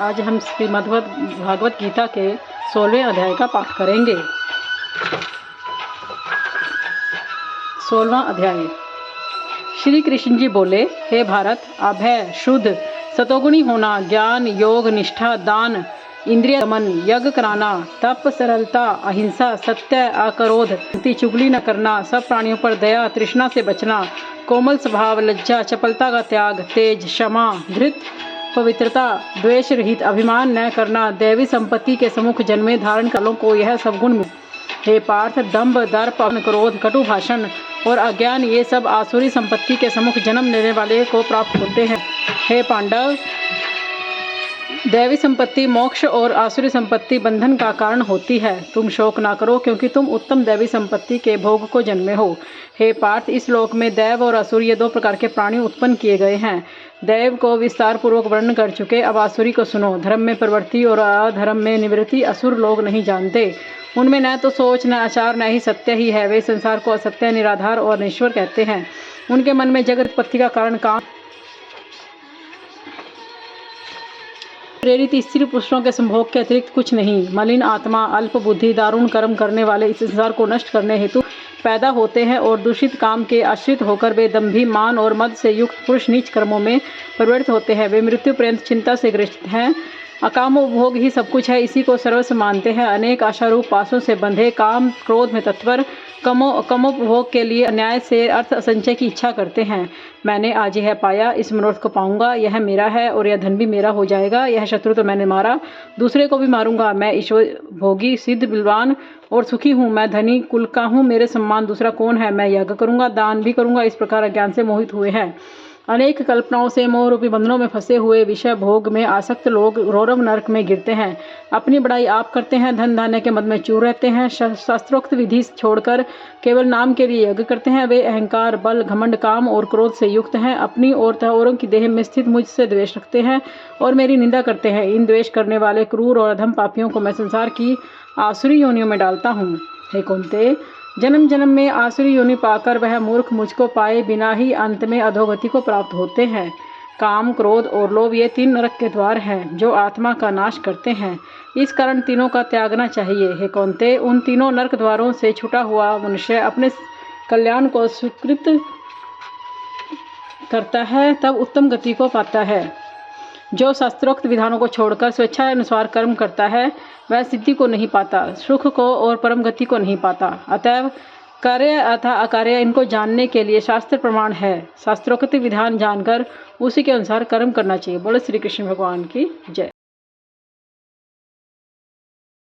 आज हम श्रीमद् भागवत गीता के 16वें अध्याय का पाठ करेंगे। 16वां अध्याय। श्री कृष्ण जी बोले, हे भारत, अभय, शुद्ध, सतोगुणी होना, ज्ञान, योग, निष्ठा, दान, इंद्रिय दमन, यज्ञ कराना, तप, सरलता, अहिंसा, सत्य, अक्रोध, चुगली न करना, सब प्राणियों पर दया, तृष्णा से बचना, कोमल स्वभाव, लज्जा, चपलता का त्याग, तेज, क्षमा, धृत, पवित्रता, द्वेष रहित, अभिमान न करना, दैवी संपत्ति के सम्मुख जन्मे धारण कालों को यह सब गुण मिले। हे पार्थ, दंभ, दर्प, क्रोध, कटु भाषण और अज्ञान, ये सब आसुरी संपत्ति के सम्मुख जन्म लेने वाले को प्राप्त होते हैं। हे पांडव, दैवी संपत्ति मोक्ष और आसुरी संपत्ति बंधन का कारण होती है। तुम शोक ना करो, क्योंकि तुम उत्तम दैवी संपत्ति के भोग को जन्मे हो। हे पार्थ, इस लोक में दैव और असुर ये दो प्रकार के प्राणी उत्पन्न किए गए हैं। दैव को विस्तार पूर्वक वर्णन कर चुके, अब आसुरी को सुनो। धर्म में प्रवृत्ति और अधर्म में निवृत्ति असुर लोग नहीं जानते। उनमें न तो सोच, न आचार, न ही सत्य ही है। वे संसार को असत्य, निराधार और नश्वर कहते हैं। उनके मन में जगत उत्पत्ति का कारण काम प्रेरित स्त्री पुरुषों के संभोग के अतिरिक्त कुछ नहीं। मलिन आत्मा, अल्प बुद्धि, दारुण कर्म करने वाले इस संसार को नष्ट करने हेतु पैदा होते हैं और दूषित काम के आश्रित होकर वे दंभी, मान और मद से युक्त पुरुष नीच कर्मों में प्रवृत्त होते हैं। वे मृत्यु पर्यंत चिंता से ग्रसित हैं। अकाम उपभोग ही सब कुछ है, इसी को सर्वस्व मानते हैं। अनेक आशारूप पासों से बंधे, काम क्रोध में तत्पर, कमोपभोग के लिए अन्याय से अर्थ संचय की इच्छा करते हैं। मैंने आज यह पाया, इस मनोरथ को पाऊंगा, यह मेरा है और यह धन भी मेरा हो जाएगा। यह शत्रु तो मैंने मारा, दूसरे को भी मारूंगा। मैं ईश्वर भोगी, सिद्ध, बलवान और सुखी हूँ। मैं धनी कुल का हूँ, मेरे सम्मान दूसरा कौन है। मैं यज्ञ करूंगा, दान भी करूंगा। इस प्रकार अज्ञान से मोहित हुए हैं। अनेक कल्पनाओं से मोह रूपी बंधनों में फंसे हुए विषय भोग में आसक्त लोग रौरव नरक में गिरते हैं। अपनी बड़ाई आप करते हैं, धन धान्य के मद में चूर रहते हैं, शास्त्रोक्त विधि छोड़कर केवल नाम के लिए यज्ञ करते हैं। वे अहंकार, बल, घमंड, काम और क्रोध से युक्त हैं। अपनी और औरों की देह में स्थित मुझसे द्वेष रखते हैं और मेरी निंदा करते हैं। इन द्वेष करने वाले क्रूर और अधम पापियों को मैं संसार की आसुरी योनियों में डालता हूँ। हे कुंते, जन्म जन्म में आसुरी योनि पाकर वह मूर्ख मुझको पाए बिना ही अंत में अधोगति को प्राप्त होते हैं। काम, क्रोध और लोभ ये तीन नरक के द्वार हैं जो आत्मा का नाश करते हैं। इस कारण तीनों का त्यागना चाहिए। हे कौन्ते, उन तीनों नरक द्वारों से छूटा हुआ मनुष्य अपने कल्याण को स्वीकृत करता है, तब उत्तम गति को पाता है। जो शास्त्रोक्त विधानों को छोड़कर स्वेच्छा अनुसार कर्म करता है, वह सिद्धि को नहीं पाता, सुख को और परम गति को नहीं पाता। अतएव कार्य अथवा अकार्य इनको जानने के लिए शास्त्र प्रमाण है। शास्त्रोक्त विधान जानकर उसी के अनुसार कर्म करना चाहिए। बोले श्री कृष्ण भगवान की जय।